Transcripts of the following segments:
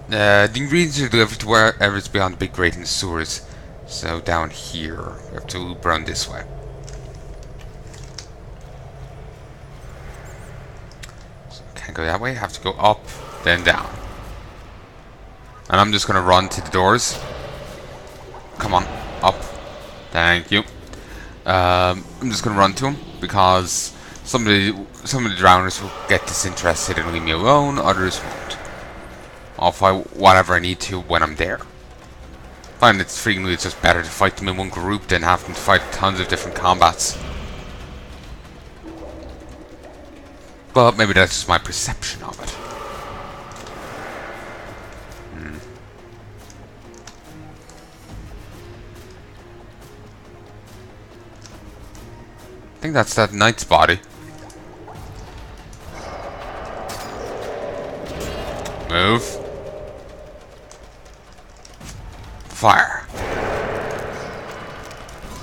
The ingredients are delivered to wherever is beyond the big grate in the sewers. So down here, we have to loop around this way. So can't go that way. Have to go up, then down. And I'm just gonna run to the doors. Come on, up. Thank you. I'm just gonna run to them because some of the drowners will get disinterested and leave me alone. Others won't. I'll fight whatever I need to when I'm there. I find it's frequently it's just better to fight them in one group than have them to fight tons of different combats. But maybe that's just my perception of it. I think that's that knight's body. Move. Fire.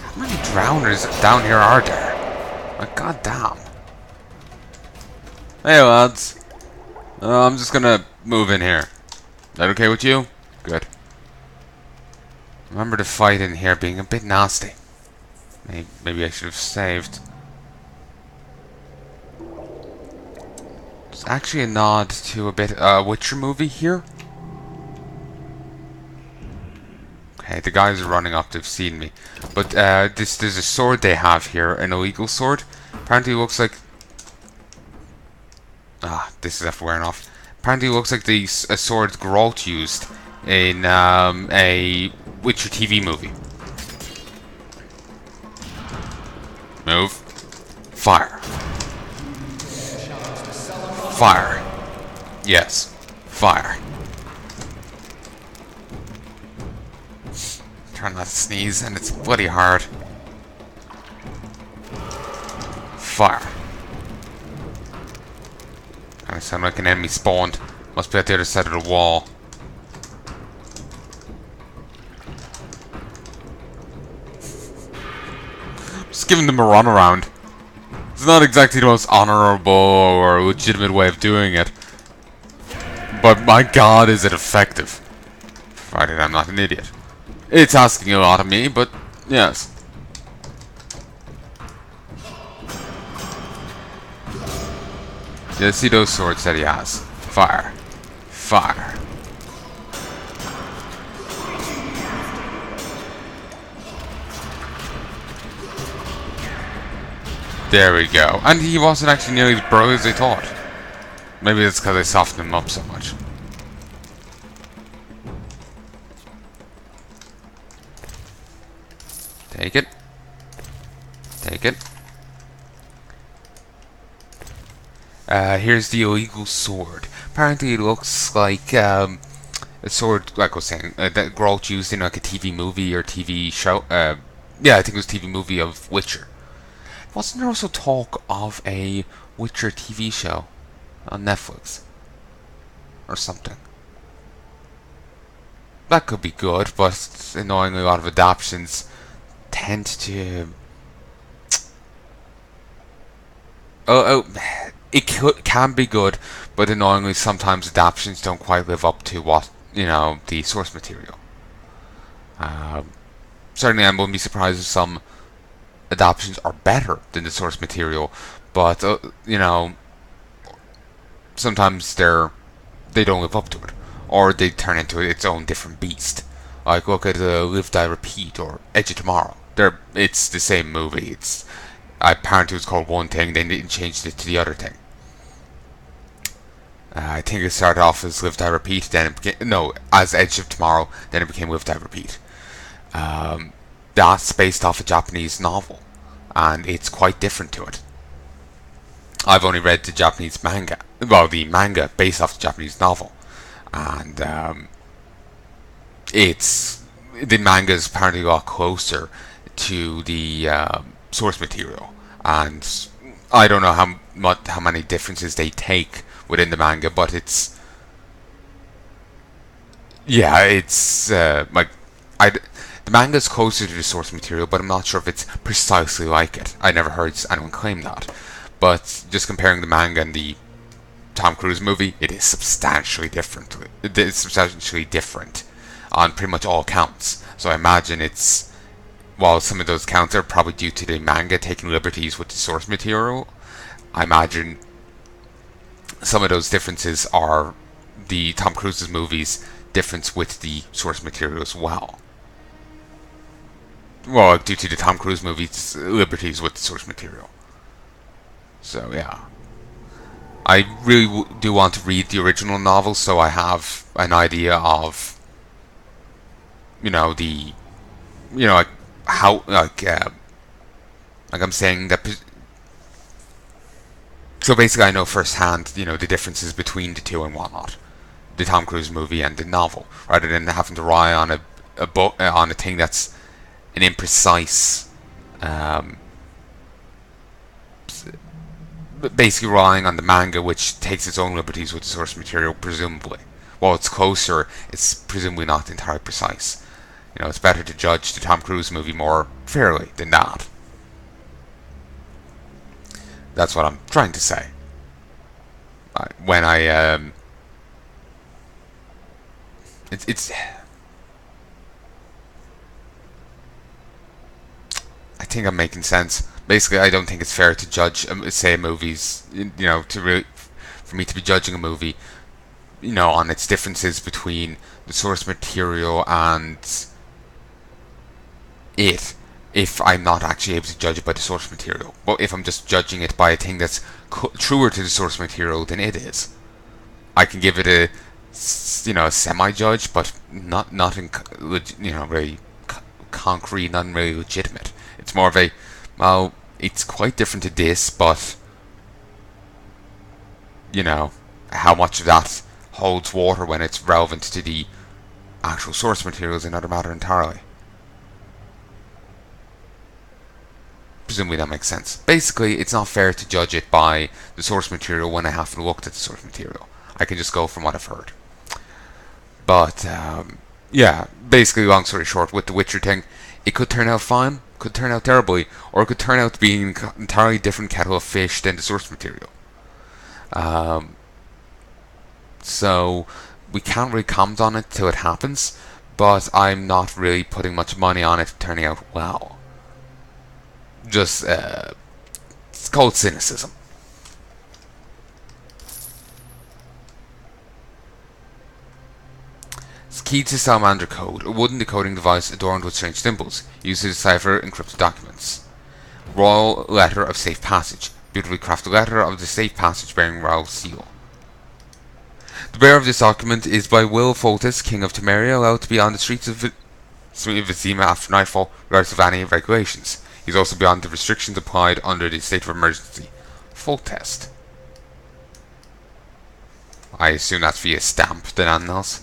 How many drowners down here are there? Like, goddamn. Hey lads. I'm just gonna move in here. Is that okay with you? Good. Remember the fight in here being a bit nasty. Maybe I should have saved. It's actually a nod to a bit Witcher movie here. Okay, the guys are running up. They've seen me. But there's a sword they have here, an illegal sword. Apparently, it looks like. This is after wearing off. Apparently, it looks like a sword Gellert used in a Witcher TV movie. Move. Fire. Fire. Yes. Fire. Trying not to sneeze, and it's bloody hard. Fire. Kinda sound like an enemy spawned. Must be at the other side of the wall. Just giving them a run around. It's not exactly the most honorable or legitimate way of doing it. But my god, is it effective. Provided I'm not an idiot. It's asking a lot of me, but yes. Yeah, see those swords that he has. Fire. Fire. There we go. And he wasn't actually nearly as bro as I thought. Maybe it's because I softened him up so much. Take it. Take it. Here's the illegal sword. Apparently it looks like a sword, like I was saying, that Gellert used in like a TV movie or TV show. Yeah, I think it was TV movie of Witcher. Wasn't there also talk of a Witcher TV show on Netflix? Or something. That could be good, but annoyingly a lot of adaptations tend to... it can be good, but annoyingly sometimes adaptations don't quite live up to what, the source material. Certainly I wouldn't be surprised if some adaptations are better than the source material, but sometimes they don't live up to it, or they turn into its own different beast. Like look at Live Die Repeat or Edge of Tomorrow. It's the same movie. Apparently it was called one thing, then they changed it to the other thing. I think it started off as Live Die Repeat, then it became as Edge of Tomorrow, then it became Live Die Repeat. That's based off a Japanese novel, and it's quite different to it. I've only read the Japanese manga, well, the manga based off the Japanese novel, and the manga is apparently a lot closer to the source material, and I don't know how many differences they take within the manga, but the manga is closer to the source material, but I'm not sure if it's precisely like it. I never heard anyone claim that. But just comparing the manga and the Tom Cruise movie, it is substantially different. It is substantially different on pretty much all counts. So I imagine it's, while some of those counts are probably due to the manga taking liberties with the source material, I imagine some of those differences are the Tom Cruise's movies difference with the source material as well. Well, due to the Tom Cruise movies liberties with the source material. So yeah, I really do want to read the original novel, so I have an idea of, the, like how, like I'm saying that. So basically, I know firsthand, the differences between the two and whatnot, the Tom Cruise movie and the novel, rather than having to rely on a book on a thing that's an imprecise, basically relying on the manga, which takes its own liberties with the source material, presumably. While it's closer, it's presumably not entirely precise. It's better to judge the Tom Cruise movie more fairly than that. That's what I'm trying to say. When it's I think I'm making sense. Basically, I don't think it's fair to judge, say, movies. To really, for me to be judging a movie, on its differences between the source material and it, if I'm not actually able to judge it by the source material. But if I'm just judging it by a thing that's truer to the source material than it is, I can give it a semi-judge, but not in very concrete, not really legitimate. It's more of a, well, it's quite different to this, but how much of that holds water when it's relevant to the actual source material is another matter entirely. Presumably that makes sense. Basically, it's not fair to judge it by the source material when I haven't looked at the source material. I can just go from what I've heard. But, yeah, basically, long story short, with the Witcher thing, it could turn out fine, could turn out terribly, or it could turn out to be an entirely different kettle of fish than the source material. So, we can't really comment on it till it happens, but I'm not really putting much money on it turning out well. Just, it's called cynicism. It's key to Salamander code, a wooden decoding device adorned with strange symbols, used to decipher encrypted documents. Royal letter of safe passage, beautifully crafted letter of the safe passage bearing royal seal. The bearer of this document is by Will Foltis, King of Temeria, allowed to be on the streets of Vizima after nightfall, regardless of any regulations. He's also beyond the restrictions applied under the state of emergency. Full test. I assume that's via stamp than anything else.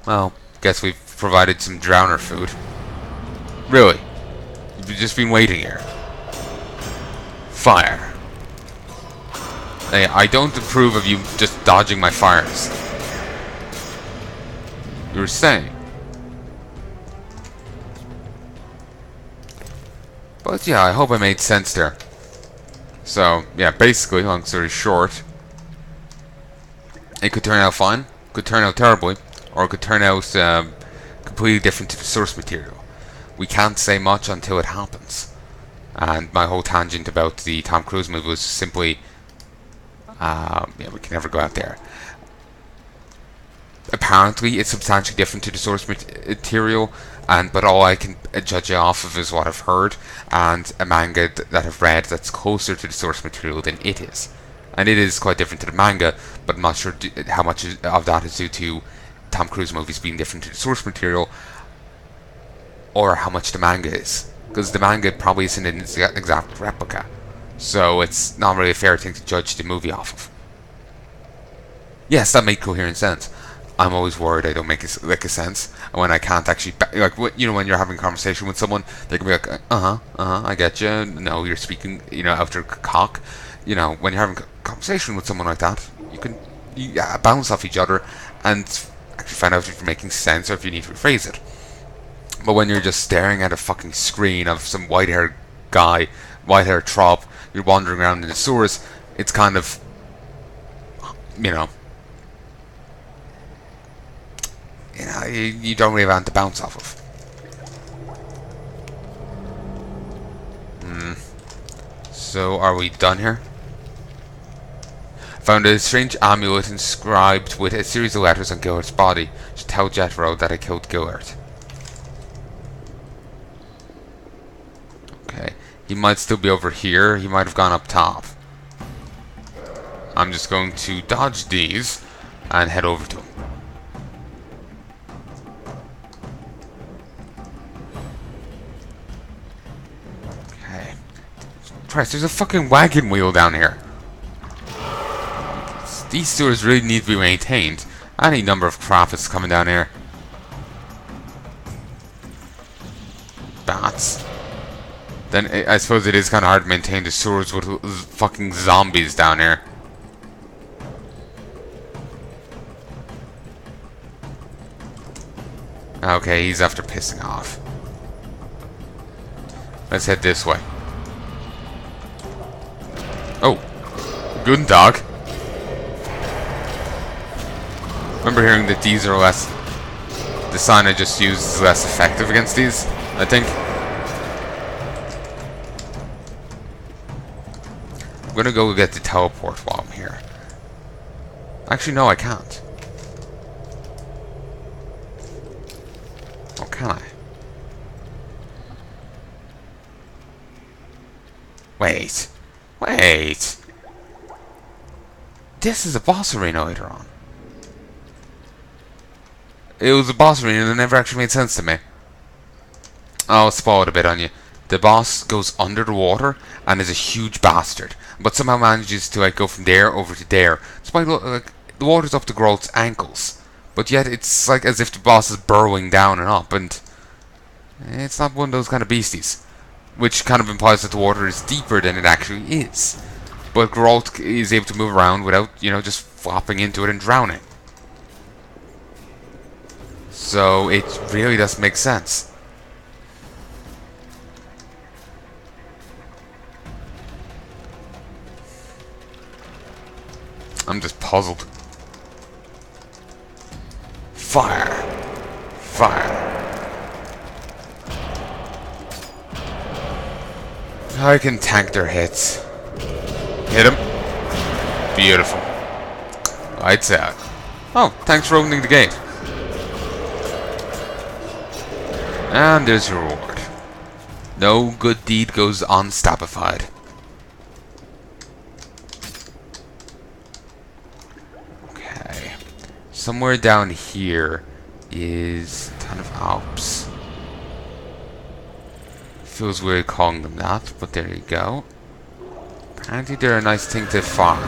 Well, guess we've provided some drowner food. Really? You've just been waiting here. Fire. Hey, I don't approve of you just dodging my fires. You were saying. But yeah, I hope I made sense there. So, yeah, basically, long story short, it could turn out fine, could turn out terribly, or it could turn out completely different to the source material. We can't say much until it happens. And my whole tangent about the Tom Cruise movie was simply, yeah, we can never go out there. Apparently, it's substantially different to the source material, but all I can judge it off of is what I've heard, and a manga that I've read that's closer to the source material than it is. And it is quite different to the manga, but I'm not sure how much of that is due to Tom Cruise movies being different to the source material, or how much the manga is. Because the manga probably isn't an exact replica, so it's not really a fair thing to judge the movie off of. Yes, that made coherent sense. I'm always worried I don't make a sense, and when I can't actually, when you're having a conversation with someone, they can be like, I get you. No, you're speaking, after cock. When you're having a conversation with someone like that, you can bounce off each other and actually find out if you're making sense or if you need to rephrase it. But when you're just staring at a fucking screen of some white-haired guy, white-haired trop, you're wandering around in the sewers, it's kind of, you know, you don't really want to bounce off of. So, are we done here? Found a strange amulet inscribed with a series of letters on Gellert's body. Should tell Jethro that I killed Gellert. Okay. He might still be over here. He might have gone up top. I'm just going to dodge these and head over to him. Okay. Christ, there's a fucking wagon wheel down here. These sewers really need to be maintained. Any number of crap is coming down here. Bats. Then I suppose it is kind of hard to maintain the sewers with fucking zombies down here. Okay, he's after pissing off. Let's head this way. Oh, good dog. Remember hearing that these are less... The sign I just used is less effective against these, I think. I'm gonna go get the teleport while I'm here. Actually, no, I can't. Oh, can I? Wait. Wait. This is a boss arena later on. It was a boss arena that never actually made sense to me. I'll spoil it a bit on you. The boss goes under the water and is a huge bastard, but somehow manages to like go from there over to there. Despite like the water's up to Geralt's ankles, but yet it's like as if the boss is burrowing down and up, and it's not one of those kind of beasties, which kind of implies that the water is deeper than it actually is. But Geralt is able to move around without, you know, just flopping into it and drowning. So it really does make sense. I'm just puzzled. Fire! Fire! I can tank their hits. Hit him. Beautiful. Lights out. Oh, thanks for opening the gate. And there's your reward. No good deed goes unstabified. Okay. Somewhere down here is a ton of Alps. Feels weird calling them that, but there you go. Apparently they're a nice thing to farm.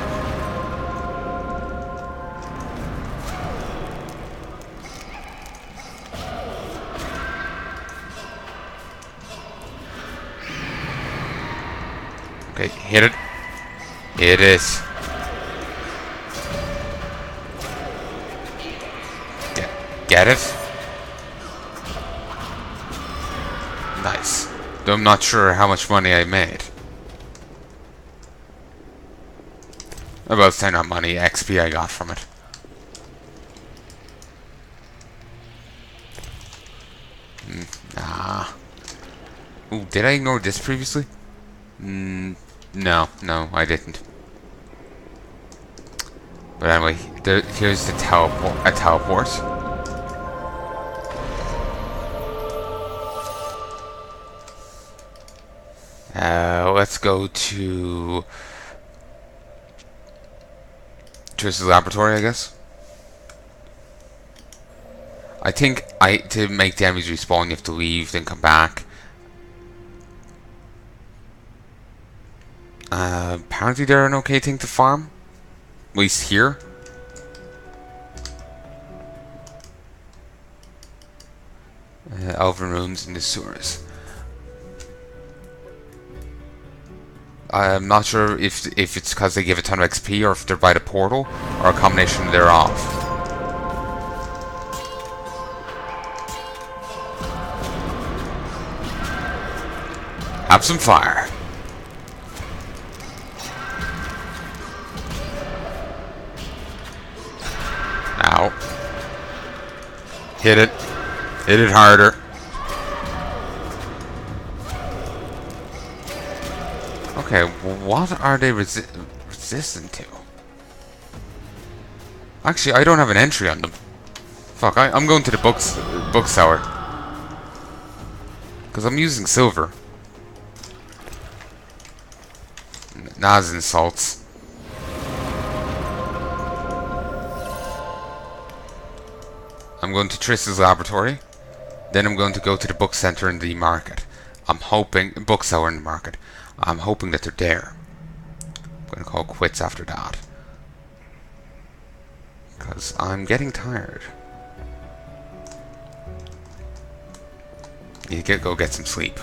Okay, hit it. Hit it. Get it? Nice. Though I'm not sure how much money I made. About saying not money, XP I got from it. Nah. Ooh, did I ignore this previously? No, I didn't. But anyway, here's the teleport. Let's go to Trish's laboratory, I guess. I think to make the enemies respawn, you have to leave, then come back. Apparently they're an okay thing to farm. At least here. Elven runes in the sewers. I'm not sure if it's because they give a ton of XP or if they're by the portal or a combination thereof. Have some fire. No. Hit it. Hit it harder. Okay, what are they resistant to? Actually, I don't have an entry on them. Fuck, I'm going to the bookseller. Because I'm using silver. Nas insults. I'm going to Triss's laboratory. Then I'm going to go to the book center in the market. I'm hoping... bookseller in the market. I'm hoping that they're there. I'm going to call quits after that. Because I'm getting tired. Need to go get some sleep.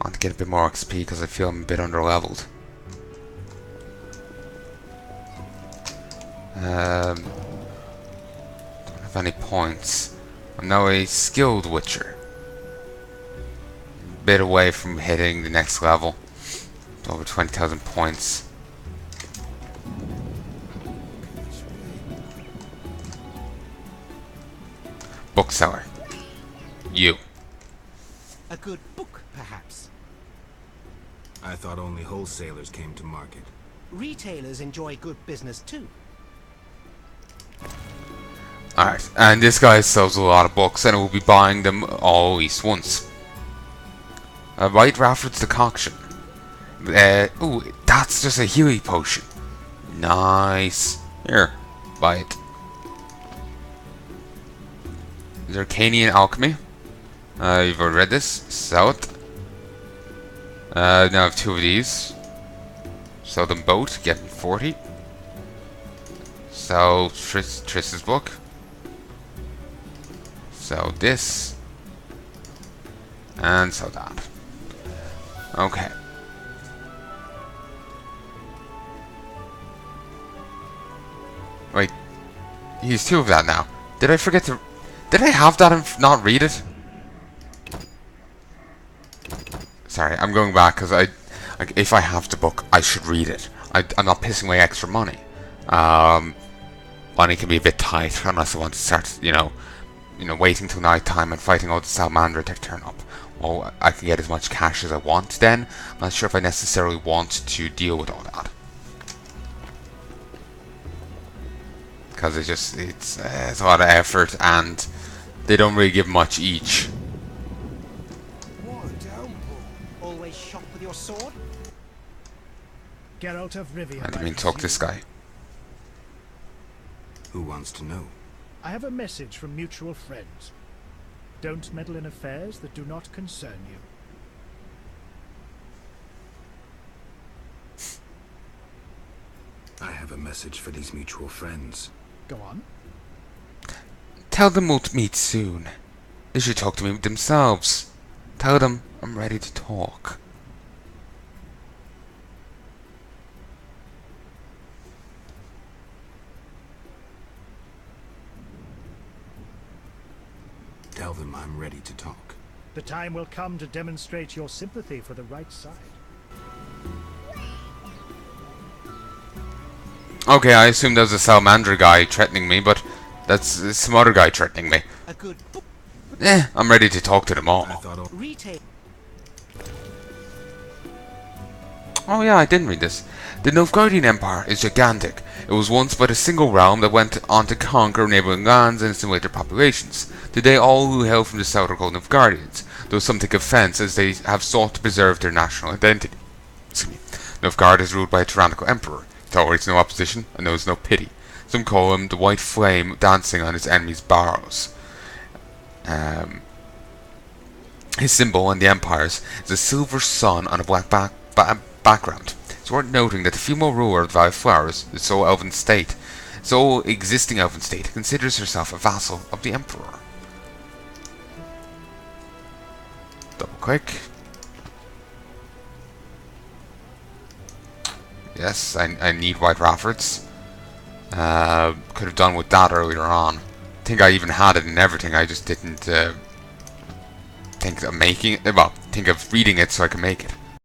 I want to get a bit more XP because I feel I'm a bit underleveled. Don't have any points. I'm now a skilled witcher. A bit away from hitting the next level. Over 20,000 points. Bookseller. You. A good book, perhaps. I thought only wholesalers came to market. Retailers enjoy good business too. Alright, and this guy sells a lot of books and will be buying them all at least once. White Rafford's decoction. Ooh, that's just a Healy potion. Nice. Here, buy it. Arcanian alchemy. You've already read this. Sell it. Now I have 2 of these. Sell them both. Get 40. Sell Triss's book. Sell this. And sell that. Okay. Wait. He's 2 of that now. Did I forget to... Did I have that and not read it? Sorry, I'm going back because if I have the book, I should read it. I'm not pissing away extra money. Money can be a bit tight unless I want to start, waiting till night time and fighting all the salamander to turn up. Well, I can get as much cash as I want then. I'm not sure if I necessarily want to deal with all that. Because it's a lot of effort and they don't really give much each. Always shop with your sword? Gellert of Rivia. I didn't mean to talk to this guy. Who wants to know? I have a message from mutual friends. Don't meddle in affairs that do not concern you. I have a message for these mutual friends. Go on. Tell them we'll meet soon. They should talk to me themselves. Tell them I'm ready to talk. Tell them I'm ready to talk. The time will come to demonstrate your sympathy for the right side. Okay, I assume there's a salamander guy threatening me, but that's some other guy threatening me. A good book. I'm ready to talk to them all. I thought Retail. Oh yeah, I didn't read this. The Nilfgaardian Empire is gigantic. It was once but a single realm that went on to conquer neighbouring lands and assimilate their populations. Today all who hail from the south are called Nilfgaardians, though some take offence as they have sought to preserve their national identity. Nilfgaard is ruled by a tyrannical emperor. He tolerates no opposition and knows no pity. Some call him the white flame dancing on his enemies' barrows. His symbol on the empires is a silver sun on a black background. It's worth noting that the female ruler of the Valley of Flowers, the sole existing elven state, considers herself a vassal of the emperor. Double click. Yes, I need white Raffords. Could have done with that earlier on. I think I even had it and everything, I just didn't think of making it, well, think of reading it so I can make it.